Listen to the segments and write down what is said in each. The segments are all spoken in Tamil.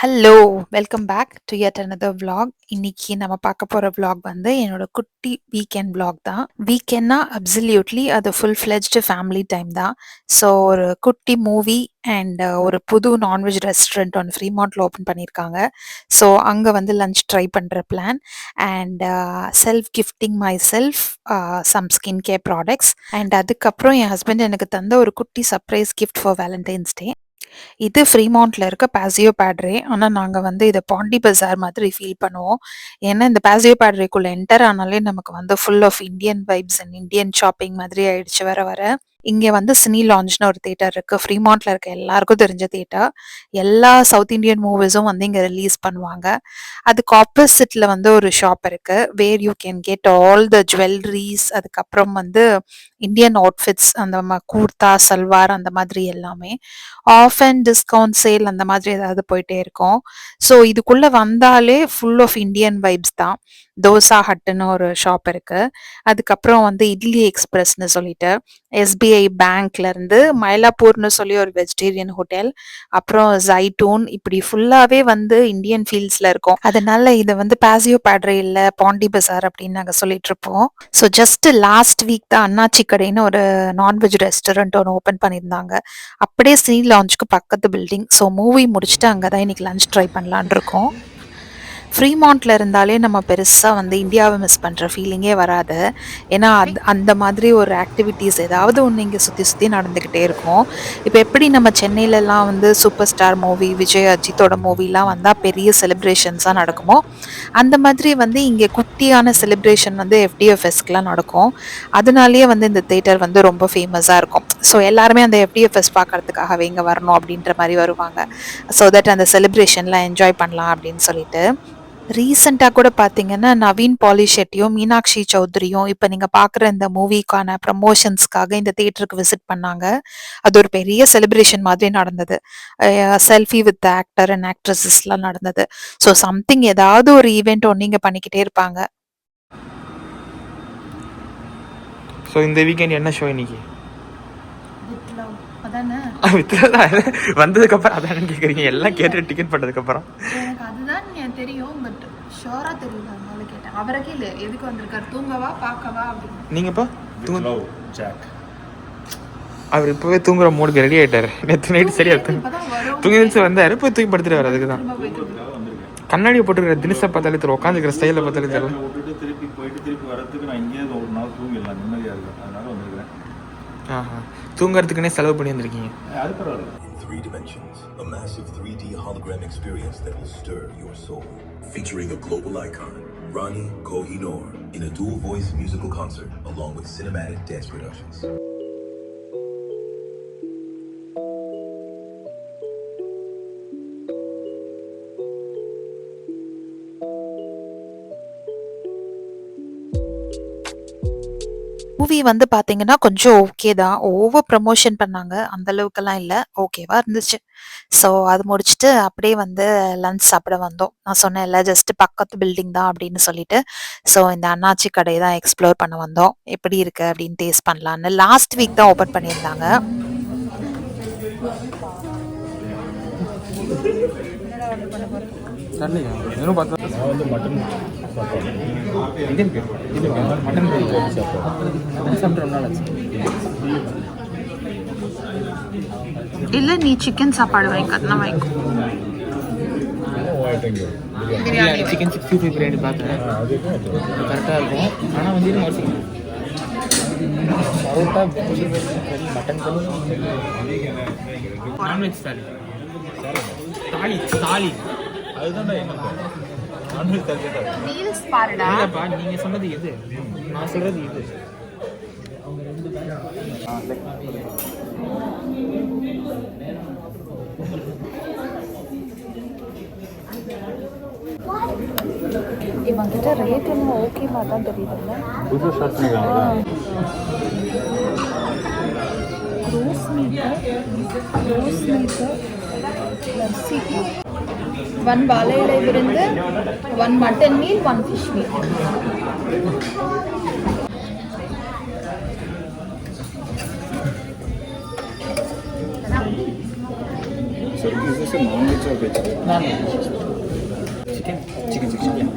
Hello! Welcome back to yet another vlog. இன்னைக்கு நம்ம பார்க்க போற vlog வந்து என்னோட குட்டி வீக்கெண்ட் vlog தான். வீக்கெண்ட்னா அப்சல்யூட்லி அது ஃபுல் ஃப்ளெட்ஜ்டு ஃபேமிலி டைம் தான். ஸோ ஒரு குட்டி மூவி அண்ட் ஒரு புது நான்வெஜ் ரெஸ்டாரண்ட் ஒன்று ஃப்ரீமாண்ட்ல ஓப்பன் பண்ணியிருக்காங்க. ஸோ அங்க வந்து லஞ்ச் ட்ரை பண்ற plan and self gifting myself some skin care products and அதுக்கப்புறம் என் ஹஸ்பண்ட் எனக்கு தந்த ஒரு குட்டி surprise gift for Valentine's Day. இது ஃப்ரீமவுண்ட்ல இருக்க பாசியோ பேட்ரே. ஆனா நாங்க வந்து இத பாண்டி பஜார் மாதிரி ஃபீல் பண்ணுவோம். ஏன்னா இந்த பாசியோ பேட்ரேக்குள்ள என்டர் ஆனாலே நமக்கு வந்து full of Indian vibes and Indian shopping மாதிரி ஆயிடுச்சு வர வர. இங்க வந்து சினி லான்ச்னு ஒரு தியேட்டர் இருக்கு. ஃப்ரீமவுண்ட்ல இருக்க எல்லாருக்கும் தெரிஞ்ச தியேட்டர். எல்லா சவுத் இந்தியன் மூவிஸும் வந்து இங்க ரிலீஸ் பண்ணுவாங்க. அதுக்கு ஆப்போசிட்ல வந்து ஒரு ஷாப் இருக்கு. Where you can get all the jewelleries, அதுக்கப்புறம் வந்து இந்தியன் அவுட்ஃபிட்ஸ், அந்த கூர்த்தா, சல்வார் அந்த மாதிரி எல்லாமே. ஆஃப் அண்ட் டிஸ்கவுண்ட் சேல் அந்த மாதிரி ஏதாவது போயிட்டே இருக்கும். ஸோ இதுக்குள்ள வந்தாலே ஃபுல் ஆஃப் இந்தியன் வைப்ஸ் தான். தோசா ஹட்டுன்னு ஒரு ஷாப் இருக்கு. அதுக்கப்புறம் வந்து இட்லி எக்ஸ்பிரஸ்ன்னு சொல்லிட்டு எஸ்பிஐ பேங்க்ல இருந்து மயிலாப்பூர்னு சொல்லி ஒரு வெஜிடேரியன் ஹோட்டல், அப்புறம் ஜைட்டூன், இப்படி ஃபுல்லாவே வந்து இந்தியன் ஃபீல்ட்ஸ்ல இருக்கும். அதனால இதை வந்து பாசியோ பேட்ரே இல்ல பாண்டி பஜார் அப்படின்னு நாங்க சொல்லிட்டு இருப்போம். ஸோ ஜஸ்ட் லாஸ்ட் வீக் தான் அண்ணாச்சி கடைன்னு ஒரு நான்வெஜ் ரெஸ்டாரண்ட் ஒன்று ஓப்பன் பண்ணியிருந்தாங்க. அப்படியே ஸ்ரீ லான்ச்சுக்கு பக்கத்து பில்டிங். ஸோ மூவி முடிச்சுட்டு அங்கே தான் இன்னைக்கு லஞ்ச் ட்ரை பண்ணலான் இருக்கோம். ஃப்ரீமாண்ட்ல இருந்தாலே நம்ம பெருசா வந்து இந்தியாவை மிஸ் பண்ற ஃபீலிங்கே வராது. ஏன்னா அந்த மாதிரி ஒரு ஆக்டிவிட்டீஸ் ஏதாவது ஒன்று இங்கே சுற்றி சுற்றி நடந்துக்கிட்டே இருக்கும். இப்போ எப்படி நம்ம சென்னையிலலாம் வந்து சூப்பர் ஸ்டார் மூவி, விஜய் அஜித்தோட மூவிலாம் வந்தால் பெரிய செலிப்ரேஷன்ஸாக நடக்குமோ, அந்த மாதிரி வந்து இங்கே குட்டியான செலிப்ரேஷன் வந்து எஃப்டிஎஃப்எஸ்க்குலாம் நடக்கும். அதனாலேயே வந்து இந்த தேட்டர் வந்து ரொம்ப ஃபேமஸாக இருக்கும். ஸோ எல்லாருமே அந்த எஃப்டிஎஃப்எஸ் பார்க்கறதுக்காகவே இங்கே வரணும் அப்படின்ற மாதிரி வருவாங்க. ஸோ தட் அந்த செலிப்ரேஷன்லாம் என்ஜாய் பண்ணலாம் அப்படின்னு சொல்லிட்டு. ரீசெண்டாக கூட பார்த்தீங்கன்னா நவீன் பாலிஷெட்டியும் மீனாட்சி சௌத்ரியும் இப்போ நீங்கள் பார்க்குற இந்த மூவிக்கான ப்ரமோஷன்ஸ்க்காக இந்த தேட்டருக்கு விசிட் பண்ணாங்க. அது ஒரு பெரிய செலிப்ரேஷன் மாதிரி நடந்தது. செல்ஃபி வித் ஆக்டர் அண்ட் ஆக்ட்ரஸஸ்லாம் நடந்தது. ஸோ சம்திங் ஏதாவது ஒரு ஈவெண்ட் ஒன்று இங்கே பண்ணிக்கிட்டே இருப்பாங்க. ஸோ இந்த வீக்கெண்ட் என்ன ஷோ இன்னைக்கு? வந்ததுக்கப்புறம் அதான் கேட்குறீங்க, எல்லாம் கேட்டு டிக்கெட் பண்ணதுக்கப்புறம். எனக்கு அதுதான் தெரியும், பட் ஷோரா தெரியல, அதனால கேட்டேன். அவரை கேளு, எதுக்கு வந்திருக்காரு, தூங்கவா பார்க்கவா அப்படின்னு. நீங்கப்பா தூங்க, அவர் இப்போவே தூங்குற மூடுக்கு ரெடி ஆகிட்டாரு. நேற்று நைட்டு சரியா தூங்கி வந்தார், இப்போ தூங்கி படுத்துட்டு வர. அதுக்கு தான் கண்ணாடியை போட்டுக்கிற தினசை பார்த்தாலே தெரியும், உட்காந்துக்கிற ஸ்டைலில் பார்த்தாலே தெரியும். திருப்பி போயிட்டு திருப்பி வரதுக்கு நான் இங்கேயே ஒரு நாள் தூங்கிடலாம், நிம்மதியாக இருக்கும். அதனால வந்துருக்கேன். தூங்குறதுக்குன்னே செலவு பண்ணி வந்திருக்கீங்க. அது பரவாயில்ல. 3 dimensions, a massive 3D hologram experience that will stir your soul. Featuring a global icon, Rani Kohinoor, in a dual voice musical concert along with cinematic dance productions. Movie வந்து பார்த்தீங்கன்னா கொஞ்சம் ஓகே தான். ஓவர் ப்ரமோஷன் பண்ணாங்க, அந்த அளவுக்கெல்லாம் இல்லை, ஓகேவா இருந்துச்சு. ஸோ அது முடிச்சுட்டு அப்படியே வந்து லஞ்ச் சாப்பிட வந்தோம். நான் சொன்னேன்ல ஜஸ்ட் பக்கத்து பில்டிங் தான் அப்படின்னு சொல்லிட்டு. ஸோ இந்த அண்ணாச்சி கடை தான் எக்ஸ்ப்ளோர் பண்ண வந்தோம். எப்படி இருக்கு அப்படின்னு டேஸ்ட் பண்ணலான்னு. லாஸ்ட் வீக் தான் ஓப்பன் பண்ணியிருந்தாங்க. நான் வந்து மட்டன் சாப்பாடு, மட்டன் இல்லை, நீ சிக்கன் சாப்பாடு வாங்கிக்கலாம் வாங்கிக்கோ. சிக்கன் 65 பிரியாணி பார்த்தேன், கரெக்டாக இருக்கும். ஆனால் வந்து பரோட்டா, மட்டன் நான்வெஜ் தாலி, தாலி தாலி அதுதான் நான்வெஜ் இல்லைப்பா. நீங்கள் சொன்னது எது, நான் சொல்கிறது இது. இவங்கிட்ட ரேட் என்ன ஓகே மாதிரி தான் தெரியுதுல்ல. புதுசாக ஸ்டார்ட் பண்ணிக்கலாம். ரோஸ் மீட்டு, லஸ்ஸி, 1 வாழை இலை விருந்து, 1 mutton meal, 1 fish meal. So is this a non-veg or veg? Chicken. Yeah.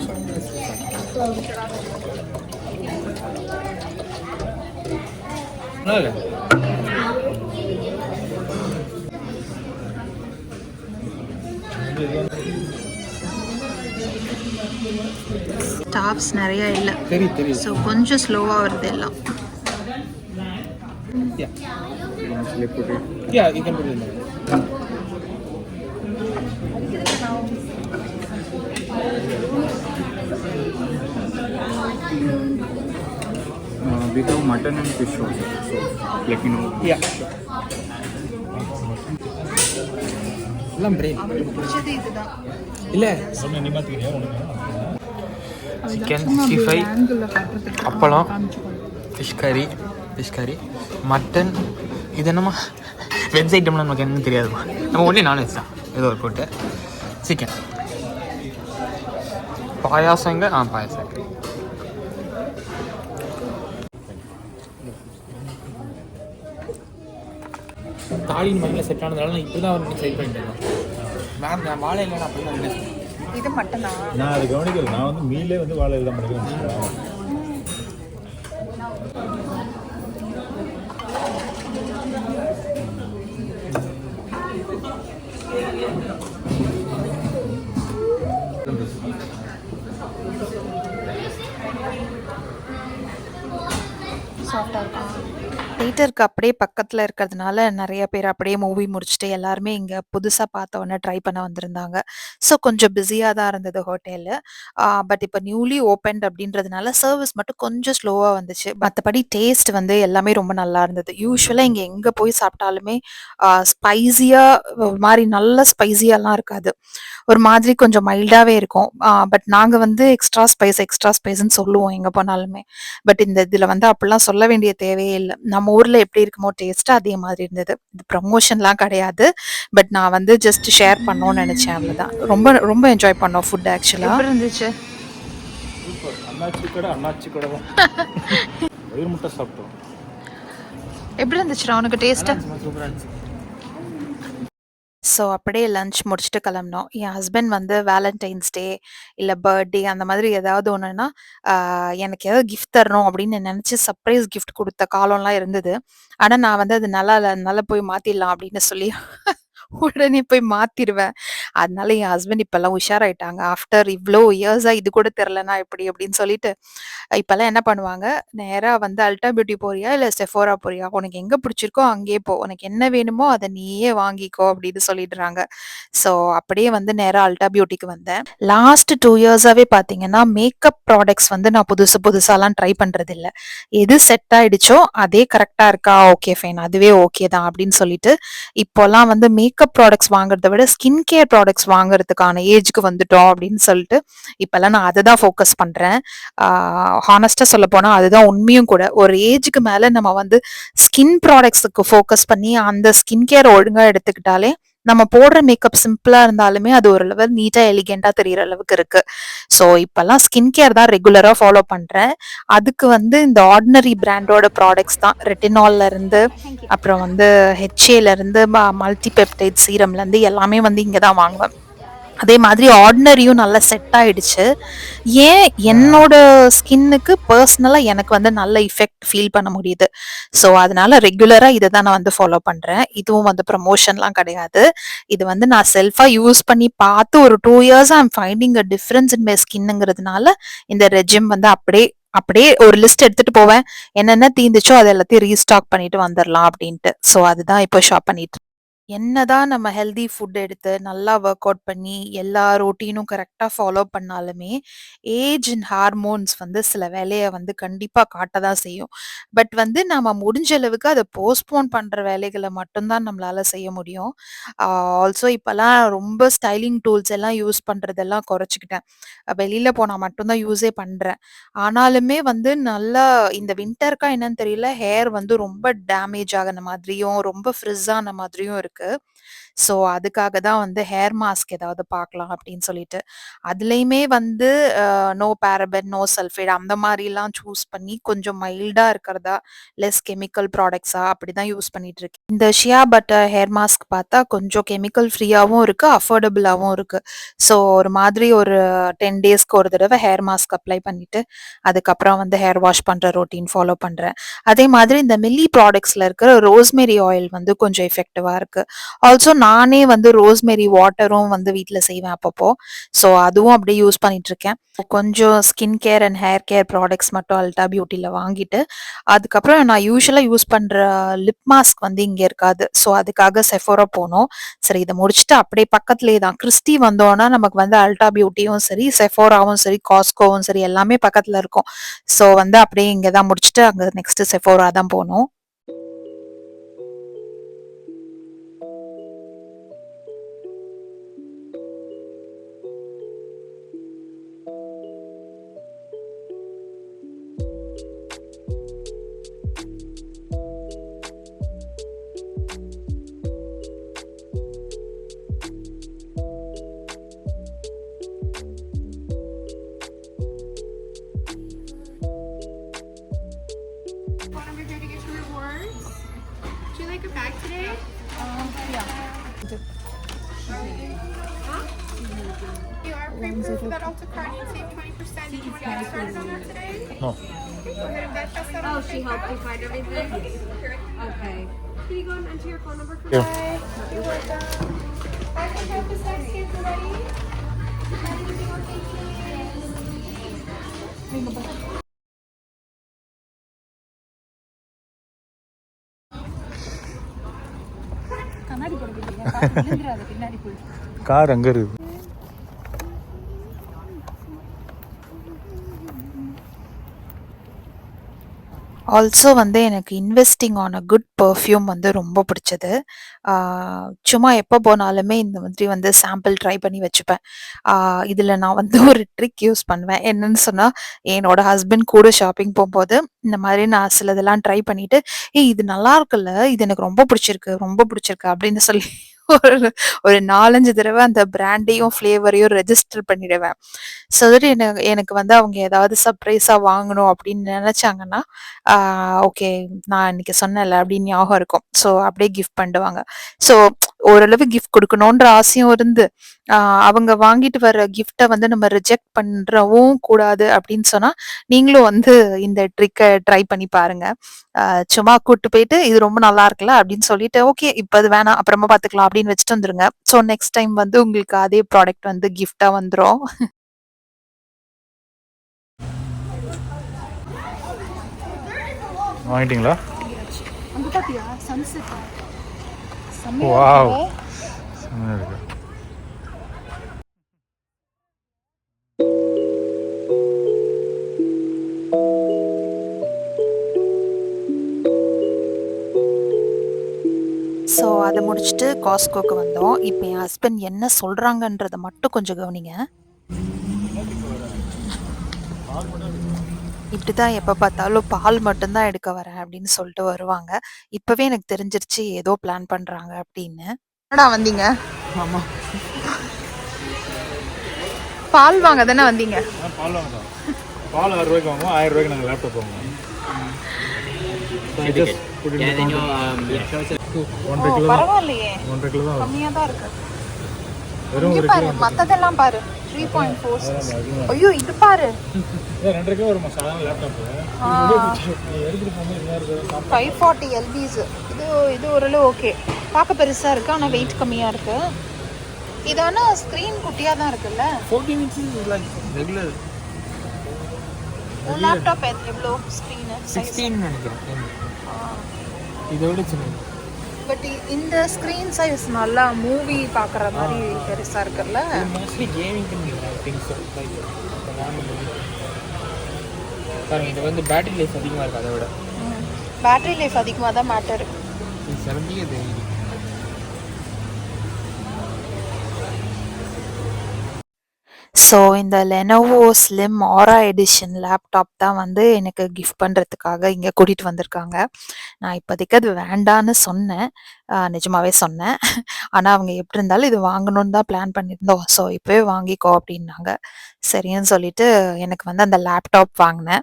No. Staffs நிறைய இல்லை, தெரியும். ஸோ கொஞ்சம் ஸ்லோவாக வருது எல்லாம். Yeah. Yeah, you can put it in there. We have mutton and fish also. So let me know. Yeah. எல்லாம் பிரெயின் பிடிச்சது இதுதான். இல்லை. சிக்கன் 65, அப்பளம், ஃபிஷ் கறி, மட்டன். இது என்னம்மா வெஜ் ஐட்டம்லாம் நமக்கு என்னன்னு தெரியாதுமா, நம்ம ஒன்லி நான்வெஜ் தான். ஏதோ ஒரு போட்டு சிக்கன், பாயாசங்க. பாயாசம். தாலின் மைண்டில் செட் ஆனதுனால நான் இப்போ தான் அவர் செட் பண்ணிட்டேன். மேம் நான் வாழை இல்லைன்னா அப்படி தான் நினைச்சேன். இது மட்டனா? நான் அதை கவனிக்கல. நான் வந்து மீலே வந்து வாழை தான் பண்ணிக்கிறேன். சாஃப்டாக இருக்கும். தியேட்டருக்கு அப்படியே பக்கத்தில் இருக்கிறதுனால நிறைய பேர் அப்படியே மூவி முடிச்சுட்டு எல்லாருமே இங்கே புதுசாக பார்த்த உடனே ட்ரை பண்ண வந்திருந்தாங்க. ஸோ கொஞ்சம் பிஸியாக தான் இருந்தது ஹோட்டலு. பட் இப்போ நியூலி ஓப்பன்ட் அப்படின்றதுனால சர்வீஸ் மட்டும் கொஞ்சம் ஸ்லோவாக வந்துச்சு. மற்றபடி டேஸ்ட் வந்து எல்லாமே ரொம்ப நல்லா இருந்தது. யூஸ்வலாக இங்கே எங்கே போய் சாப்பிட்டாலுமே ஸ்பைஸியாக ஒரு மாதிரி நல்ல ஸ்பைஸியாலாம் இருக்காது, ஒரு மாதிரி கொஞ்சம் மைல்டாகவே இருக்கும். பட் நாங்கள் வந்து எக்ஸ்ட்ரா ஸ்பைஸ்ன்னு சொல்லுவோம் எங்கே போனாலுமே. பட் இந்த இதில் வந்து அப்படிலாம் சொல்ல வேண்டிய தேவையே இல்லை. நம்ம ஊரில் எப்படி இருக்குமோ டேஸ்ட் அதே மாதிரி இருந்தது. இது ப்ரமோஷன்லாம் கிடையாது, பட் நான் வந்து ஜஸ்ட் ஷேர் பண்ணோன்னு நினச்சேன், அவ்வளோதான். ரொம்ப ரொம்ப என்ஜாய் பண்ணோம் ஃபுட். ஆக்சுவலாக இருந்துச்சு. அண்ணாச்சி கடை தான் வயிறு முட்டை சாப்பிட்டோம். எப்படி இருந்துச்சுடா உனக்கு டேஸ்ட்டு? சூப்பராக இருந்துச்சு. ஸோ அப்படியே லஞ்ச் முடிச்சுட்டு கிளம்பினோம். என் ஹஸ்பண்ட் வந்து வேலண்டைன்ஸ் டே இல்லை பர்த்டே அந்த மாதிரி ஏதாவது ஒன்றுனா எனக்கு ஏதாவது கிஃப்ட் தரணும் அப்படின்னு நினச்சி சர்ப்ரைஸ் கிஃப்ட் கொடுத்த காலம்லாம் இருந்தது. ஆனால் நான் வந்து அது நல்லா இல்லை, அதனால போய் மாற்றிடலாம் அப்படின்னு சொல்லி உடனே போய் மாத்திருவேன். அதனால என் ஹஸ்பண்ட் இப்பெல்லாம் உஷாராயிட்டாங்க. ஆஃப்டர் இவ்ளோ இயர்ஸா இது கூட தெரியலனா எப்படி அப்படின்னு சொல்லிட்டு, இப்பெல்லாம் என்ன பண்ணுவாங்க, நேரா வந்து அல்டா பியூட்டி போறியா? இல்ல செஃபோரா போறியா? உனக்கு எங்க பிடிச்சிருக்கோ அங்கேயே போ. உனக்கு என்ன வேணுமோ அத நீயே வாங்கிக்கோ அப்படின்னு சொல்லிடுறாங்க. ஸோ அப்படியே வந்து நேரா அல்டா பியூட்டிக்கு வந்தேன். லாஸ்ட் 2 இயர்ஸாவே பார்த்தீங்கன்னா, மேக்கப் ப்ராடக்ட்ஸ் வந்து நான் புதுசாலாம் ட்ரை பண்றதில்ல. எது செட் ஆயிடுச்சோ அதே கரெக்ட்டா இருக்கா? Okay fine. அதுவே ஓகே தான் அப்படின்னு சொல்லிட்டு, இப்போலாம் வந்து மேக்கப் ப்ராடக்ட்ஸ் வாங்குறத விட ஸ்கின் கேர் ப்ராடக்ட்ஸ் வாங்குறதுக்கான ஏஜ்க்கு வந்துட்டோம் அப்படின்னு சொல்லிட்டு இப்பெல்லாம் நான் அதை தான் ஃபோக்கஸ் பண்றேன். ஹானஸ்டா சொல்ல போனா அதுதான் உண்மையும் கூட. ஒரு ஏஜுக்கு மேல நம்ம வந்து ஸ்கின் ப்ராடக்ட்ஸுக்கு ஃபோக்கஸ் பண்ணி அந்த ஸ்கின் கேர் ஒழுங்கா எடுத்துக்கிட்டாலே நம்ம போடுற மேக்கப் சிம்பிளா இருந்தாலுமே அது ஒரு லெவல் நீட்டா எலிகெண்டா தெரியற அளவுக்கு இருக்கு. ஸோ இப்பெல்லாம் ஸ்கின் கேர் தான் ரெகுலரா ஃபாலோ பண்றேன். அதுக்கு வந்து இந்த ஆர்டினரி பிராண்டோட ப்ராடக்ட்ஸ் தான், ரெட்டினால்ல இருந்து அப்புறம் வந்து ஹெச்ஏல இருந்து மல்டி பெப்டைட் சீரம்ல இருந்து எல்லாமே வந்து இங்க தான் வாங்குவேன். அதே மாதிரி ஆர்டினரியும் நல்லா செட் ஆயிடுச்சு. ஏன் என்னோட ஸ்கின்னுக்கு பர்சனலாக எனக்கு வந்து நல்ல இஃபெக்ட் ஃபீல் பண்ண முடியுது. ஸோ அதனால ரெகுலராக இதை தான் நான் வந்து ஃபாலோ பண்ணுறேன். இதுவும் வந்து ப்ரமோஷன்லாம் கிடையாது. இது வந்து நான் செல்ஃபாக யூஸ் பண்ணி பார்த்து ஒரு 2 years I'm finding a difference in my ஸ்கின்னுங்கிறதுனால இந்த ரெஜிம் வந்து அப்படியே ஒரு லிஸ்ட் எடுத்துட்டு போவேன். என்னென்ன தீந்துச்சோ அது எல்லாத்தையும் ரீஸ்டாக் பண்ணிட்டு வந்துடலாம் அப்படின்ட்டு. ஸோ அதுதான் இப்போ ஷாப் பண்ணிட்டு. என்னதான் நம்ம ஹெல்தி ஃபுட் எடுத்து நல்லா ஒர்க் அவுட் பண்ணி எல்லா ரொட்டீனும் கரெக்டாக ஃபாலோ பண்ணாலுமே ஏஜ் அண்ட் ஹார்மோன்ஸ் வந்து சில வேலையை வந்து கண்டிப்பாக காட்ட தான் செய்யும். பட் வந்து நம்ம முடிஞ்ச அளவுக்கு அதை போஸ்ட்போன் பண்ணுற வேலைகளை மட்டும்தான் நம்மளால செய்ய முடியும். ஆல்சோ இப்போல்லாம் ரொம்ப ஸ்டைலிங் டூல்ஸ் எல்லாம் யூஸ் பண்ணுறதெல்லாம் குறைச்சிக்கிட்டேன். வெளியில் போனால் மட்டும்தான் யூஸே பண்ணுறேன். ஆனாலுமே வந்து நல்லா இந்த வின்டருக்கா என்னன்னு தெரியல, ஹேர் வந்து ரொம்ப டேமேஜ் ஆகின மாதிரியும் ரொம்ப ஃப்ரிஸ் ஆன மாதிரியும் இருக்கு. இருக்கு. ஸோ அதுக்காக தான் வந்து ஹேர் மாஸ்க் ஏதாவது பார்க்கலாம் அப்படின்னு சொல்லிட்டு. அதுலயுமே வந்து நோ பாரபன், நோ சல்ஃபேட் அந்த மாரிலாம் சூஸ் பண்ணி கொஞ்சம் மைல்டா இருக்கிறதா, லெஸ் கெமிக்கல் ப்ராடக்ட்ஸா அப்படிதான் யூஸ் பண்ணிட்டு இருக்கேன். இந்த ஷியா பட்டர் ஹேர் மாஸ்க் பார்த்தா கொஞ்சம் கெமிக்கல் ஃப்ரீயாவும் இருக்கு, அஃபோர்டபுளாவும் இருக்கு. ஸோ ஒரு மாதிரி ஒரு 10 டேஸ்க்கு ஒரு தடவை ஹேர் மாஸ்க் அப்ளை பண்ணிட்டு, அதுக்கப்புறம் வந்து ஹேர் வாஷ் பண்ற ரொட்டீன் ஃபாலோ பண்றேன். அதே மாதிரி இந்த மில்லி ப்ராடக்ட்ஸ்ல இருக்கிற ரோஸ்மெரி ஆயில் வந்து கொஞ்சம் எஃபெக்டிவா இருக்கு. ஆல்சோ நானே வந்து ரோஸ்மெரி வாட்டரும் வந்து வீட்ல செய்வேன் அப்பப்போ. ஸோ அதுவும் அப்படியே யூஸ் பண்ணிட்டு இருக்கேன். கொஞ்சம் skin care and hair care products மட்டும் அல்டா பியூட்டில வாங்கிட்டு, அதுக்கப்புறம் நான் யூசுவலா யூஸ் பண்ற லிப் மாஸ்க் வந்து இங்க இருக்காது. ஸோ அதுக்காக செஃபோரா போனோம். சரி இத முடிச்சுட்டு அப்படியே பக்கத்திலேயே தான் கிறிஸ்டி வந்தோம்னா நமக்கு வந்து அல்டா பியூட்டியும் சரி, செஃபோராவும் சரி, காஸ்கோவும் சரி எல்லாமே பக்கத்துல இருக்கும். ஸோ வந்து அப்படியே இங்க தான் முடிச்சுட்டு அங்க நெக்ஸ்ட் செஃபோரா தான் போனோம். I'm here to get your rewards. Would you like a bag today? You are pre-approved for that Ulta card. You save 20%. Did you want to get started on that today? No. Go ahead and best that Oh, she helped you find everything? Okay. Can you go and enter your phone number for me? You're welcome. I can have the snacks here ready. Everything okay, please? Car அங்கே இருக்குது. ஆல்சோ வந்து எனக்கு investing on a good perfume வந்து ரொம்ப பிடிச்சது. சும்மா எப்போ போனாலுமே இந்த மாதிரி வந்து சாம்பிள் ட்ரை பண்ணி வச்சுப்பேன். இதில் நான் வந்து ஒரு ட்ரிக் யூஸ் பண்ணுவேன். என்னன்னு சொன்னால், என்னோட ஹஸ்பண்ட் கூட ஷாப்பிங் போகும்போது இந்த மாதிரி நான் சிலதெல்லாம் ட்ரை பண்ணிட்டு, ஏய் இது நல்லா இருக்குல்ல, இது எனக்கு ரொம்ப பிடிச்சிருக்கு, ரொம்ப பிடிச்சிருக்கு அப்படின்னு சொல்லி ஒரு ஒரு 4, 5 தடவை அந்த பிராண்டையும் ஃப்ளேவரையும் ரெஜிஸ்டர் பண்ணிடுவேன். ஸோ தட் எனக்கு எனக்கு வந்து அவங்க ஏதாவது சர்ப்ரைஸாக வாங்கணும் அப்படின்னு நினச்சாங்கன்னா, ஓகே நான் இன்னைக்கு சொன்னேன்ல அப்படின்னு ஞாபகம் இருக்கும். ஸோ அப்படியே கிஃப்ட் பண்ணிடுவாங்க. ஸோ ஓரளவு கிஃப்ட் கொடுக்கணுன்ற ஆசையும் இருந்து, அவங்க வாங்கிட்டு வர கிஃப்ட்டை வந்து நம்ம ரிஜெக்ட் பண்றவும் கூடாது அப்படின்னு சொன்னா, நீங்களும் வந்து இந்த ட்ரிக்கை ட்ரை பண்ணி பாருங்க. சும்மா கூட்டு போயிட்டு இது ரொம்ப நல்லா இருக்குல்ல அப்படின்னு சொல்லிட்டு, ஓகே இப்போ அது வேணாம் அப்புறமா பார்த்துக்கலாம் அப்படின்னு வச்சுட்டு வந்துருங்க. ஸோ நெக்ஸ்ட் டைம் வந்து உங்களுக்கு அதே ப்ராடக்ட் வந்து கிஃப்டா வந்துரும். வாங்கிட்டீங்களா? அங்க பாத்தியா சன்செட் வாவ், செம்மையா இருக்கு. ஸோ அதை முடிச்சுட்டு காஸ்கோக்கு வந்தோம். இப்போ என் ஹஸ்பண்ட் என்ன சொல்றாங்கன்றதை மட்டும் கொஞ்சம் கவனிங்க. இப்படிதான் எப்ப பார்த்தாலும் பால் மட்டும்தான் எடுக்க வரேன் அப்படின்னு சொல்லிட்டு வருவாங்க. இப்பவே எனக்கு தெரிஞ்சிருச்சு ஏதோ பிளான் பண்றாங்க அப்படின்னு. என்னடா வந்தீங்க? ஆமா, பால் வாங்க தானே வந்தீங்க? பால் வாங்கலாம். பால் 6 ரூபாய்க்கு வாங்குவோம், 1000 ரூபாய்க்கு நாங்கள் லேப்டாப் வாங்குவோம். 1.5 கிலோ தான், பரவாயில்லையே, 1.5 கிலோ தான் வரும். கம்மியா தான் இருக்கு. வெறும் இங்க 1 பாரு, கிலோ. மத்ததெல்லாம் பாரு 3.46. ஐயோ இது பாரு 2.5 கிலோ வருமா சாதாரண லேப்டாப்? எடுத்துட்டு போகும்போது இந்த மாதிரி இருக்கும். 540 LBs. இது ஓரளவு ஓகே, பார்க்க பெருசா இருக்கு ஆனா வெயிட் கம்மியா இருக்கு. இது ஆனா ஸ்கிரீன் குட்டியா தான் இருக்குல்ல. 14 inches is like regular. Laptop எவ்வளோ ஸ்கிரீன் 16 நினைக்கிறேன். இதை விட சின்னது. பட் இந்த ஸ்கிரீன் சைஸ் நல்லா மூவி பார்க்குற மாதிரி பெருசா இருக்குல்ல. மோஸ்ட்லி கேமிங் திங்ஸ் லைக் பாருங்க, இது வந்து பேட்டரி லைஃப் அதிகமாக இருக்குது. அதை விட பேட்டரி லைஃப் அதிகமாக தான் மேட்டர். இது 70 அது 80. ஸோ இந்த லெனோவோ ஸ்லிம் ஆரா எடிஷன் லேப்டாப் தான் வந்து எனக்கு கிஃப்ட் பண்ணுறதுக்காக இங்கே கூட்டிகிட்டு வந்திருக்காங்க. நான் இப்போதைக்கு அது வேண்டான்னு சொன்னேன். நிஜமாவே சொன்னேன். ஆனா அவங்க எப்படி இருந்தாலும் இது வாங்கணும்னு தான் பிளான் பண்ணியிருந்தோம். ஸோ இப்போவே வாங்கிக்கோ அப்படின்னாங்க. சரின்னு சொல்லிட்டு எனக்கு வந்து அந்த லேப்டாப் வாங்கினேன்.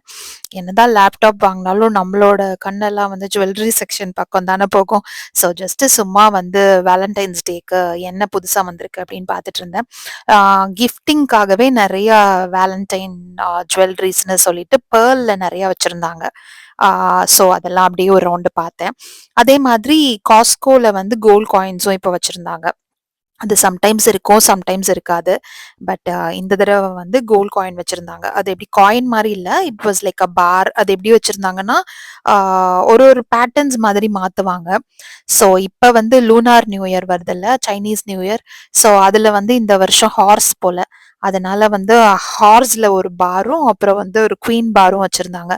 என்னதான் லேப்டாப் வாங்கினாலும் நம்மளோட கண்ணெல்லாம் வந்து ஜுவல்லரி செக்ஷன் பக்கம் தானே போகும். ஸோ ஜஸ்ட்டு சும்மா வந்து வேலண்டைன்ஸ் டேக்கு என்ன புதுசாக வந்திருக்கு அப்படின்னு பார்த்துட்டு இருந்தேன். கிஃப்டிங்காகவே நிறையா வேலண்டைன் ஜுவல்லரிஸ்னு சொல்லிட்டு பேர்லில் நிறையா வச்சுருந்தாங்க. ஸோ அதெல்லாம் அப்படியே ஒரு ரவுண்டு பார்த்தேன். அதே மாதிரி காஸ்கோவில் வந்து கோல்ட் காயின்ஸும் இப்போ வச்சுருந்தாங்க. அது சம்டைம்ஸ் இருக்கும், சம்டைம்ஸ் இருக்காது. பட் இந்த தடவை வந்து கோல்ட் காயின் வச்சிருந்தாங்க. அது எப்படி காயின் மாரி இல்ல. இட் வாஸ் லைக் அ பார். அது எப்படி வச்சிருந்தாங்கன்னா, ஆ ஒரு ஒரு பேட்டர்ன்ஸ் மாதிரி மாத்துவாங்க. ஸோ இப்ப வந்து லூனார் நியூ இயர் வருதுல்ல, சைனீஸ் நியூ இயர். ஸோ அதுல வந்து இந்த வருஷம் ஹார்ஸ் போல. அதனால வந்து ஹார்ஸ்ல ஒரு பாரும், அப்புறம் வந்து ஒரு குயின் பாரும் வச்சிருந்தாங்க.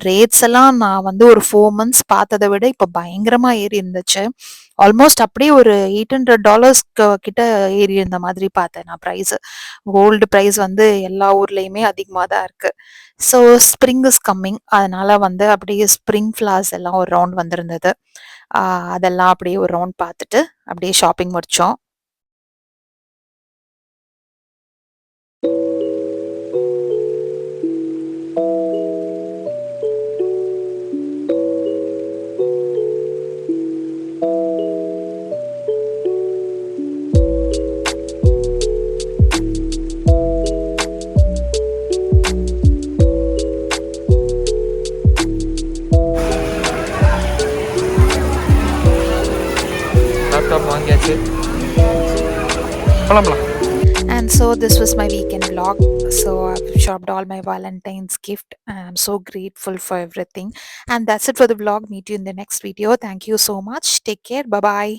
ரேட்ஸ் எல்லாம் நான் வந்து ஒரு 4 மந்த்ஸ் பார்த்தத விட இப்ப பயங்கரமா ஏறி இருந்துச்சு. ஆல்மோஸ்ட் அப்படியே ஒரு $800 கிட்ட ஏறி இருந்த மாதிரி பார்த்தேன் நான் பிரைஸ். கோல்டு பிரைஸ் வந்து எல்லா ஊர்லயுமே அதிகமா தான் இருக்கு. So spring is coming. அதனால வந்து அப்படியே ஸ்ப்ரிங் ஃப்ளார்ஸ் எல்லாம் ஒரு ரவுண்ட் வந்திருந்தது. அதெல்லாம் அப்படியே ஒரு ரவுண்ட் பார்த்துட்டு அப்படியே ஷாப்பிங் முடிச்சோம். லேப்டாப் வாங்கியாச்சு. போலாம் போலாம். And so this was my weekend vlog. So I've shopped all my Valentine's gift. I'm so grateful for everything. And that's it for the vlog. Meet you in the next video. Thank you so much. Take care. Bye bye.